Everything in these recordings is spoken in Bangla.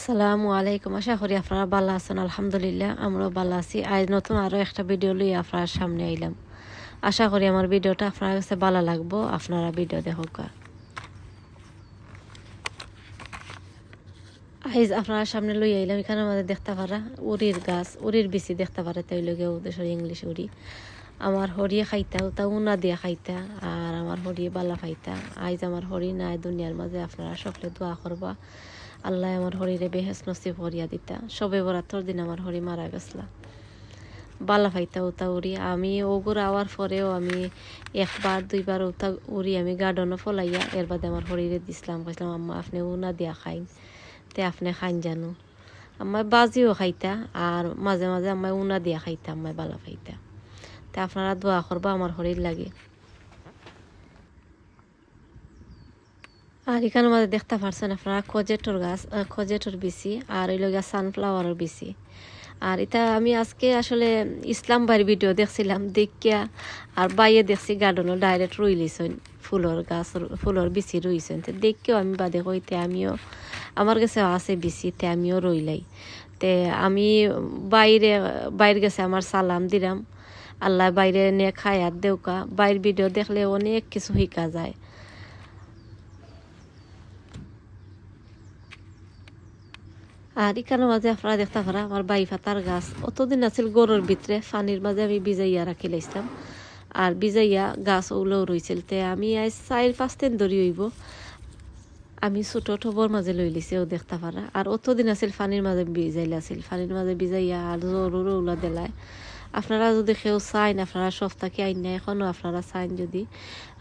আসসালামু আলাইকুম। আশা করি আপনারা ভালো আছেন। আলহামদুলিল্লাহ আমরাও ভালো আছি। আজ নতুন আরও একটা ভিডিও লইয়া আপনার সামনে আইলাম। আশা করি আমার ভিডিওটা আপনার কাছে ভালো লাগবো। আপনারা ভিডিও দেখুক। আজ আপনার সামনে লইয়া আইলাম, এখানে আমাদের দেখতে পারা উড়ির গাছ, উড়ির বিচি দেখতে পারে, তাই লগে ওদের ইংলিশ উড়ি। আমার হরিয়ে খাইতা ওটা উনা দিয়া খাইতা, আর আমার হরিয়ে বালা খাইতা। আজ আমার হরি নাই দুনিয়ার মাঝে, আপনারা সকলে দোয়া করবা আল্লাহ আমার হরিরে বেহেস নসিব করিয়া দিতা। সবে বরাতর দিন আমার হরি মারা গেছলা। বালা ফাইতা ওটা উড়ি আমি ওগুর আওয়ার পরেও আমি একবার দুইবার ওটা উড়ি আমি গার্ডনও ফলাইয়া এর বাদে আমার হরিরে দিছিলাম, কইসলাম আম্মা আপনি উনা দিয়া খাইন, তে আপনি খাইন জানো। আম্মায় বাজিও খাইতা আর মাঝে মাঝে আম্মায় উনা দিয়া খাইতা, আম্মায় বালা ফাইতা। তে আপনারা দোয়া করবা আমার হরির লাগে। আর এখানে মাঝে দেখতে পারছেন আপনারা খজেটর গাছ, খজেটর বিচি, আর ওই লগা সানফ্লাওয়ারের বিচি। আর এটা আমি আজকে আসলে ইসলাম বাড়ির ভিডিও দেখছিলাম দেখিয়া, আর বাইয়ে দেখছি গার্ডেনও ডাইরেক্ট রুই লিছেন, ফুলের গাছ ফুলের বিচি রুইছেন। তো দেখিও আমি বাদে কইতে আমিও আমার কাছে আছে বিচি, তে আমিও রইলাই। তে আমি বাইরে গেছে আমার সালাম দিলাম, আল্লাহ বাইরে নিয়ে খায়াত দেউকা। বাইরের ভিডিও দেখলে অনেক কিছু শিকা যায়। আর এখানে মাঝে আপনারা দেখতে পারা আমার বাই ফাতার গাছ অতদিন আছিল গরুর ভিতরে, পানির মাঝে আমি বিজাইয়া রাখি লাইছিলাম, আর বিজাইয়া গাছ ওগুলোও রয়েছিল। তে আমি আজ 4-5 দিন ধরে হইব আমি ছোট ঠবর মাঝে লই লিছি, ও দেখতে পারা। আর অতদিন আছিল পানির মাঝে বিজাইলে আছিল, পানির মাঝে বিজাইয়া আর জরুর ওগুলো দেলায়। আপনারা যদি কেউ চাইন, আপনারা সপ্তাহে আইন না এখনও আপনারা চাইন যদি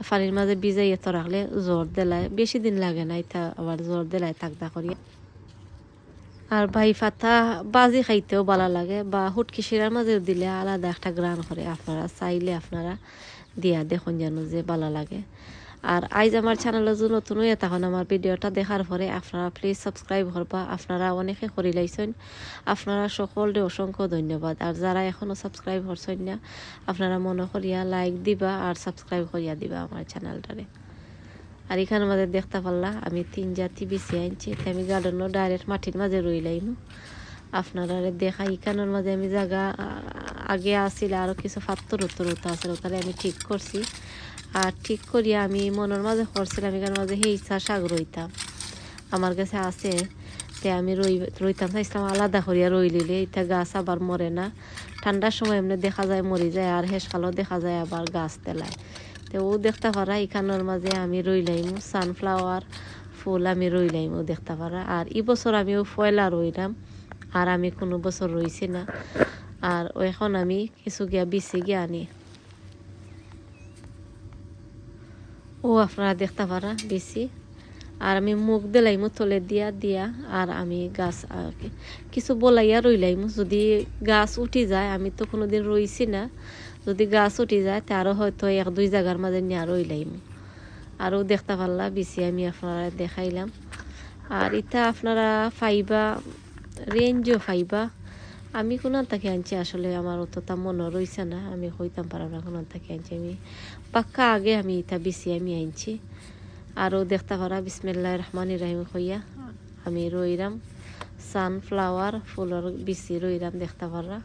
পানির মাঝে বিজাইয়া তো রাখলে জ্বর দেলায়, বেশি দিন লাগে না, এটা আবার জ্বর দেলায় থাকদা করিয়া। আর ভাই ফাতা বাজি খাইতেও ভালো লাগে, বা হুটকি শিরার মাঝেও দিলে আলাদা একটা গ্রান করে। আপনারা চাইলে আপনারা দিয়া দেখুন যেন যে ভালো লাগে। আর আজ আমার চ্যানেলে যদি নতুন হয়ে তখন আমার ভিডিওটা দেখার পরে আপনারা প্লিজ সাবস্ক্রাইব করবা। আপনারা অনেকে করি লাইছেন, আপনারা সকলকে অসংখ্য ধন্যবাদ। আর যারা এখনও সাবস্ক্রাইব করছেন না, আপনারা মনে করিয়া লাইক দিবা আর সাবস্ক্রাইব করিয়া দিবা আমার চ্যানেলটারে। আর এখানে আমাদের দেখতে পারলা আমি 3 জাতি বিছি আনছি, আমি গার্ডেনও ডাইরেক্ট মাটির মাঝে রইলাইম। আপনারা দেখা এখানের মাঝে আমি জায়গা আগে আসছিল আরও কিছু পাত্তর উত্তর আসলে তাহলে আমি ঠিক করছি। আর ঠিক করিয়া আমি মনের মাঝে করছিলাম এখানের মাঝে হেইসা শাক রইতাম আমার কাছে আছে, তে আমি রইতাম চাইছিলাম আলাদা করিয়া রই লিলে এটা গাছ আবার মরে না। ঠান্ডার সময় এমনি দেখা যায় মরি যায়, আর হেসকালও দেখা যায় আবার গাছ তেলায়। তো ও দেখতে পারা এখানের মাঝে আমি রইলাইমু সানফ্লাওয়ার ফুল, আমি রইলাইমু দেখতে পারা। আর এই বছর আমিও পয়লা রইলাম, আর আমি কোনো বছর রইছি না। আর এখন আমি কিছু গিয়া বিচি গিয়া আনি, ও আপনারা দেখতে পারা বিচি। আর আমি মুখ দিলাইমু তলে দিয়া দিয়া, আর আমি গাছ কিছু বলাইয়া রইলাইমু। যদি গাছ উঠি যায়, আমি তো কোনোদিন রইছি না, যদি গাছ উঠি যায় তা আরও হয়তো 1-2 জায়গার মাঝে নিয়ে রইলাইমু। আরও দেখতে পারলা বিচি আমি আপনারা দেখাইলাম। আর এটা আপনারা ফাইবা রেঞ্জও ফাইবা। আমি কোন থেকে আনছি আসলে আমার অতটা মনে রয়েছে না, আমি হইতাম পারলাম না কোন থেকে আনছি। আমি পাক্কা আগে আমি এটা বিচি আমি আনছি। আরও দেখতে পারা বিসমিল্লাহির রহমানির রহিম হইয়া আমি রইলাম সানফ্লাওয়ার ফুলের বিচি রইলাম দেখতে পারা।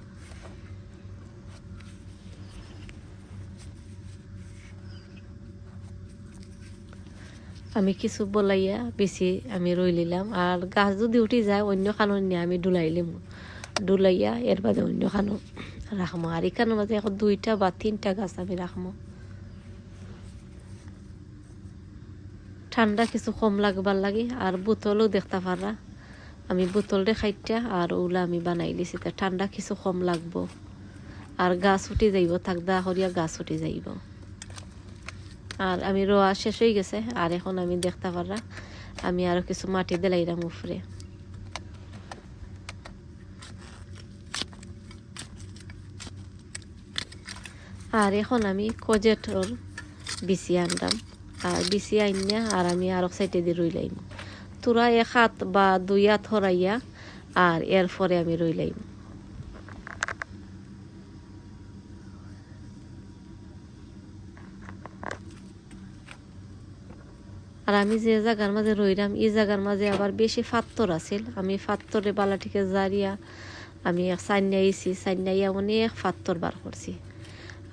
আমি কিছু বলাইয়া বেশি আমি রই লিলাম। আর গাছ যদি উঠি যায় অন্য খানো নিয়ে আমি ডুলাইলিম, ডুলাইয়া এর বাদে অন্য খানো রাখবো। আর এখানের মাঝে এখন 2টা বা 3টা গাছ আমি রাখবো। ঠান্ডা কিছু কম লাগবার লাগে। আর বোতলও দেখতে পারা আমি বোতলটা খাইটা আর ওগুলা আমি বানাই দিছি, তা ঠান্ডা কিছু কম লাগবো। আর গাছ উঠে যাইব, থাকদা করিয়া গাছ উঠে যাইব। আর আমি রোয়া শেষ হয়ে গেছে, আর এখন আমি দেখতে পারা আমি আরো কিছু মাটি দিলাইলাম উপরে। আর এখন আমি কজেটর বিচি আনলাম, আর বিচি আইনা আর আমি আরো সাইডে দিয়ে রইলাইম তোরা 1 হাত বা 2 হাত হরাইয়া, আর এরপরে আমি রইলাইম। আর আমি যে জায়গার মাঝে রইলাম এই জায়গার মাঝে আবার বেশি ফাত্তর আছিল। আমি ফাত্তরে বালাটিকে জারিয়া আমি সাইনাইছি, সাইনাইয়া অনেক ফাত্তর বার করছি।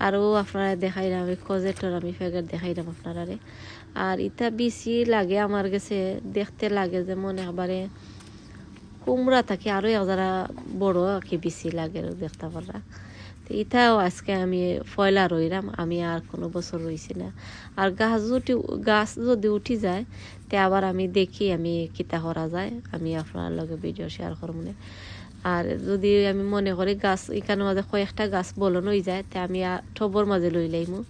আরও আপনারা দেখাইলাম আমি কজেটর আমি ফেগার দেখাইলাম আপনারারে। আর ইটা বেশি লাগে আমার কাছে, দেখতে লাগে যেমন একবারে কুমড়া থাকে আরও যারা বড় কি বেশি লাগে দেখতে পারা। তো ইটাও আজকে আমি ফয়লা রইলাম, আমি আর কোনো বছর রইছি না। আর গাছ যদি উঠি যায় তে আবার আমি দেখি আমি কিতা করা যায়, আমি আপনার লগে ভিডিও শেয়ার করব না। আর যদি আমি মনে করি গাছ এখানের মাঝে কয়েকটা গাছ বলন হয়ে যায় তে আমি টবর মাঝে লই লাইমু,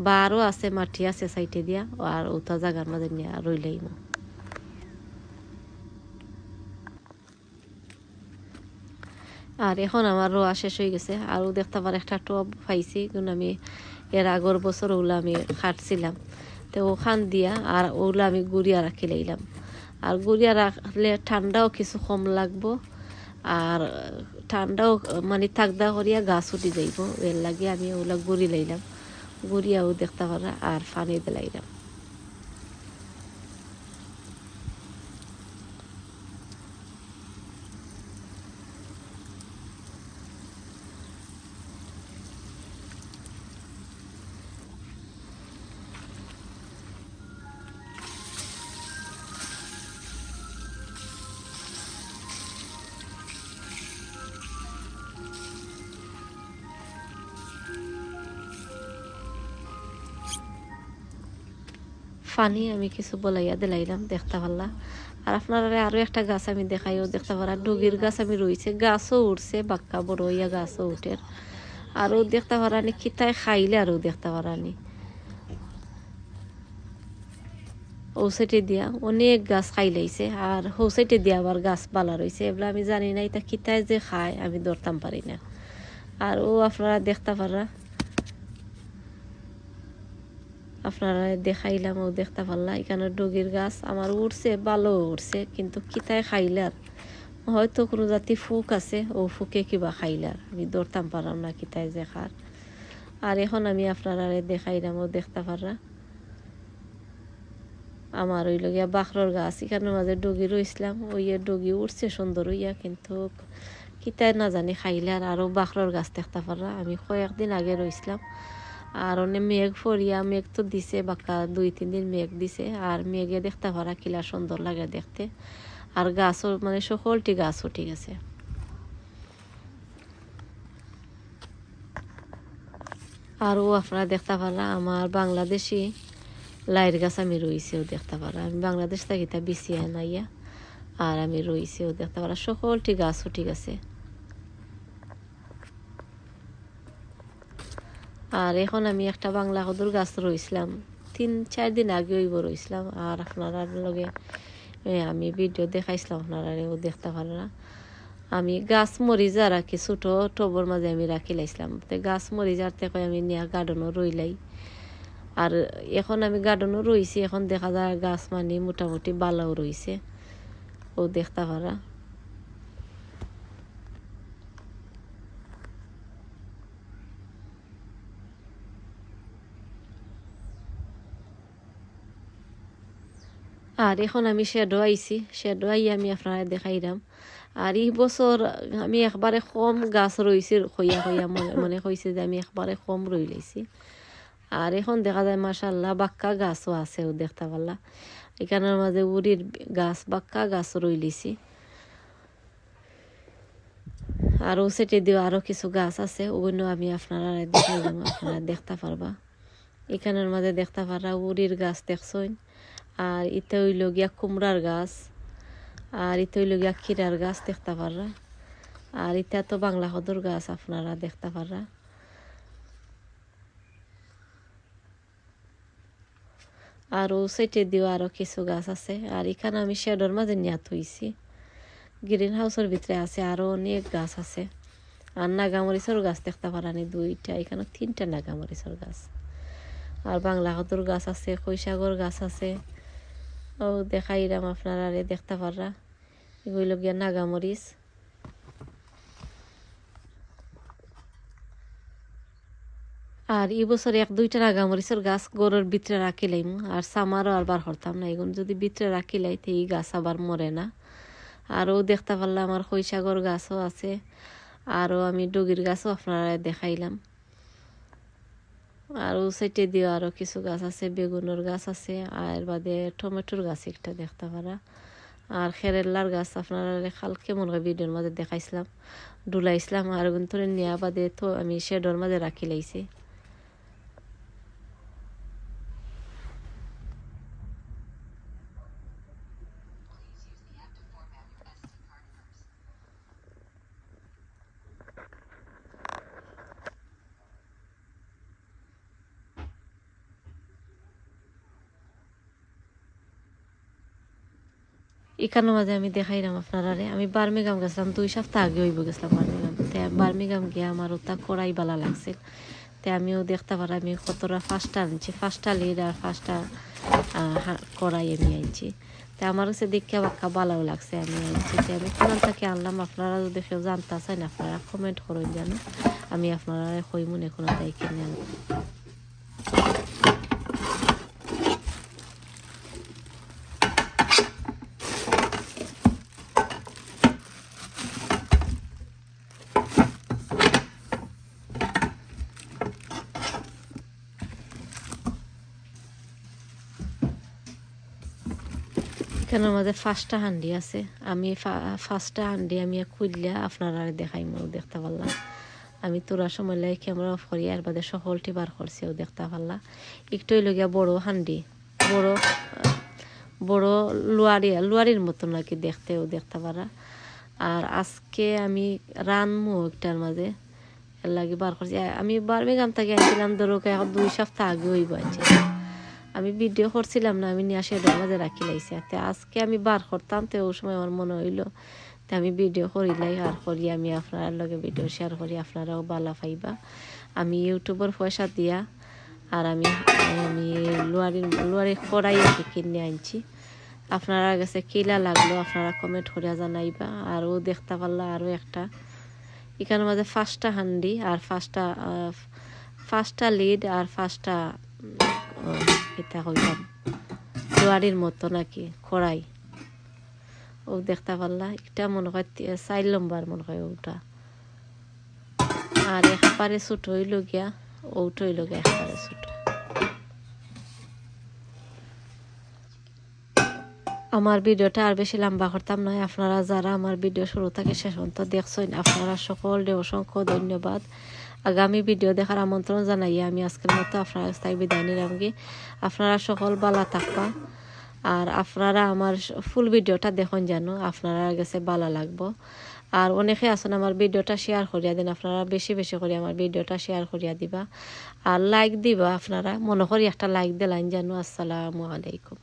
বা আরও আছে মাটি আছে সাইটে দিয়া আর ওটা জায়গার মাঝে নিয়ে রই লাইমু। আর এখন আমার রোয়া শেষ হয়ে গেছে। আরও দেখতে পার একটা টব পাইছি, কিন্তু আমি এর আগর বছর ওগুলো আমি খাটছিলাম, তো ওখান দিয়া আর ওগুলো আমি গুড়িয়া রাখি লাইলাম। আর গুড়িয়া রাখলে ঠান্ডাও কিছু কম লাগবো, আর ঠান্ডাও মানে থাকদা করিয়া গাছ উঠি যাইব, এর লাগে আমি ওগুলা গুড়ি লাইলাম। গুড়িয়াও দেখতে পারা আর পানি দিলাইলাম। ফানি আমি কিছু বলাইয়া দিলাইলাম দেখতে পারলা। আর আপনারা আরও একটা গাছ আমি দেখাইও দেখতে পারা, ডুগির গাছ আমি রয়েছে, গাছও উঠছে বাক্কা বড় হইয়া গাছও উঠে। আরও দেখতে পারানি খিতায় খাইলে আরও দেখতে পারানি ও সাইডে দিয়া অনেক গাছ খাইলাইছে, আর হৌ সাইডে দিয়া আবার গাছ বালা রয়েছে। এগুলো আমি জানি না এটা খিতায় যে খায় আমি ধরতাম পারি না। আর ও আপনারা দেখতে পারা, আপনারা দেখাইলাম ও দেখতে পারলা। এখানে ডগির গাছ আমার উঠছে, ভালো উঠছে, কিন্তু কিতায় খাইলার হয়তো কোনো জাতি ফুক আছে, ও ফুকে কিবা খাইলার আমি ধরতাম পারলাম না কিতায় যে খার। আর এখন আমি আপনারা দেখাইলাম ও দেখতে পাররা আমার ওই লগিয়া বাখরর গাছ এখানের মাঝে ডগি রইছিলাম, ওই ডগি উঠছে সুন্দর হইয়া, কিন্তু কিতায় না জানি খাইলার। আরও বাখরর গাছ দেখতে পাররা আমি কয়েকদিন আগে রইছিলাম। আর অনেক মেঘ ফরিয়া, মেঘ তো দিছে বাক্কা 2-3 দিন মেঘ দিছে, আর মেঘে দেখতে পারা কিলা সুন্দর লাগে দেখতে। আর গাছও মানে সকলটি গাছও ঠিক আছে। আরও আপনারা দেখতে পারা আমার বাংলাদেশি লাইট গাছ আমি রইছেও দেখতে পারা, আমি বাংলাদেশ থাকি তা বেশি আনাইয়া আর আমি রইছেও দেখতে পারা, সকলটি গাছও ঠিক আছে। আর এখন আমি একটা বাংলা কদুর গাছ রইছিলাম 3-4 দিন আগে ওইব রইছিলাম, আর আপনারা লগে আমি ভিডিও দেখাইছিলাম, আপনারা দেখতে পারা। আমি গাছ মরিচা রাখি ছোটো টবর মাঝে আমি রাখি লাইছিলাম, তো গাছ মরিচার থেকে আমি নিয়ে গার্ডেনও রইলাই। আর এখন আমি গার্ডেনও রইছি, এখন দেখা যায় গাছ মানে মোটামুটি ভালোও রইছে ও দেখতে পারা। আর এখন আমি শেডো আইছি, শেডো আই আমি আপনারা দেখাইলাম। আর এই বছর আমি একবারে কম গাছ রইছি, হইয়া হইয়া মনে হয়েছে যে আমি একবারে কম রই লাইছি। আর এখন দেখা যায় মাশাল্লাহ বাক্কা গাছও আছে ও দেখতে পারলা। এখানের মাঝে উড়ির গাছ বাক্কা গাছ রই লিছি। আর ও সেটে দিও আরও কিছু গাছ আছে, ওগুলো আমি আপনারা দেখাইলাম, আপনারা দেখতে পারবা। এখানের মাঝে দেখতে পারা উড়ির গাছ দেখছইন। আর ইতে হইল গিয়া কুমড়ার গাছ, আর ইতে হইল গিয়া ক্ষীরার গাছ দেখতে পাররা। আর ইটা তো বাংলা কদুর গাছ আপনারা দেখতে পাররা। আর ও সাইটে দিও আরও কিছু গাছ আছে। আর এখানে আমি শেডর মাঝে নিয়ে থইছি, গ্রিন হাউসের ভিতরে আছে আরও অনেক গাছ আছে। আর নাগামরিচের গাছ দেখতে পারানি 2টা, এখানে 3টা নাগামরিচের গাছ। আর বাংলা কদুর গাছ আছে, কৈশাগর গাছ আছে, ও দেখাইলাম আপনারা দেখতে পাররা। এগুলো গিয়া নাগামরিচ। আর এই বছর 1-2টা নাগামরিচের গাছ গরুর ভিতরে রাখিলাম, আর সামারও আর বার করতাম না। এগুলো যদি ভিতরে রাখিলাই তো এই গাছ আবার মরে না। আরও দেখতে পারলাম আমার খৈশাগর গাছও আছে, আরও আমি ডগির গাছও আপনারা দেখাইলাম। আর ও সাইডে দিয়ে আরও কিছু গাছ আছে, বেগুনের গাছ আছে, আর বাদে টমেটোর গাছ একটা দেখতে পারা। আর খেরেল্লার গাছ আপনারা কালকে মনে হয় ভিডিওর মাঝে দেখাইছিলাম, ডুলাইছিলাম। আর কিন্তু নেওয়া বাদে তো আমি শেডর মাঝে রাখি লাইছি। এখানের মাঝে আমি দেখাইলাম আপনারা, আমি বার্মিগাম গেছিলাম 2 সপ্তাহ আগে হইব গেছিলাম বার্মিগাম। তে বার্মিগাম গিয়ে আমার ওটা কড়াই বালা লাগছিল। তে আমিও দেখতে পারি আমি কতটা 5টা আনছি, 5টা লিড আর 5টা কড়াই আমি আনছি। তো আমার কাছে দেখে বাক্কা ভালো লাগছে, আমি আনছি। তো আমি কোন থেকে আনলাম আপনারা যদি কেউ জানতে চান আপনারা কমেন্ট করুন, জানো আমি আপনারা কই মনে কোনো তাই কিনে আনলাম। এখানের মাঝে 5টা হান্ডি আছে, আমি 5টা হান্ডি আমি খুললে আপনারা দেখাই মো দেখতে পারলাম। আমি তোরা সময় লাগে ক্যামেরা অফ করি, আর বাদে সকলটি বার করছেও দেখতে পারলাম। একটুই লগিয়া বড় হান্ডি, বড় লোয়ারির মতো নাকি দেখতেও দেখতে পারা। আর আজকে আমি রানমু একটার মাঝে এর লাগে বার করছি। আমি বার্মিগাম থেকে আনছিলাম ধরো এখন 2 সপ্তাহ আগে হইব আনছি। আমি ভিডিও করছিলাম না, আমি নিয়ে আসে মাঝে রাখি লাইছি। আজকে আমি বার করতাম, তো ওই সময় আমার মনে হইলো তো আমি ভিডিও করিলাই, আর করি আমি আপনার লগে ভিডিও শেয়ার করি, আপনারাও বালা পাইবা। আমি ইউটিউবের পয়সা দিয়া আর আমি লোয়ারি কড়াই কিনে আনছি। আপনারা কাছে কিলা লাগলো আপনারা কমেন্ট করিয়া জানাইবা। আর ও দেখতে পারলা আরও একটা এখানের মাঝে 5টা হান্ডি আর 5টা লিড আর 5টা এটা কইলাম লোয়ারির মতো নাকি কড়াই, ও দেখতে পারলা এটা মনে হয় 4 নম্বর মনে হয় ওটা। আর একবারে ছোট হইল গিয়া ওটা হইল গিয়া একবারে ছোট। আমার ভিডিওটা আর বেশি লম্বা করতাম নয়। আপনারা যারা আমার ভিডিও শুরু থেকে শেষ পর্যন্ত দেখছেন আপনারা সকলকে অসংখ্য ধন্যবাদ। আগামী ভিডিও দেখার আমন্ত্রণ জানাই আমি আজকের মতো আপনারা কাছে বিদায় নিলাম। আপনারা সকল ভালো থাকবা, আর আপনারা আমার ফুল ভিডিওটা দেখুন যেন আপনারা কাছে ভালো লাগবো। আর অনেকে আছেন আমার ভিডিওটা শেয়ার করিয়া দিন, আপনারা বেশি বেশি করে আমার ভিডিওটা শেয়ার করিয়া দিবা আর লাইক দিবা। আপনারা মনে করি একটা লাইক দিলেন যেন। আসসালামু আলাইকুম।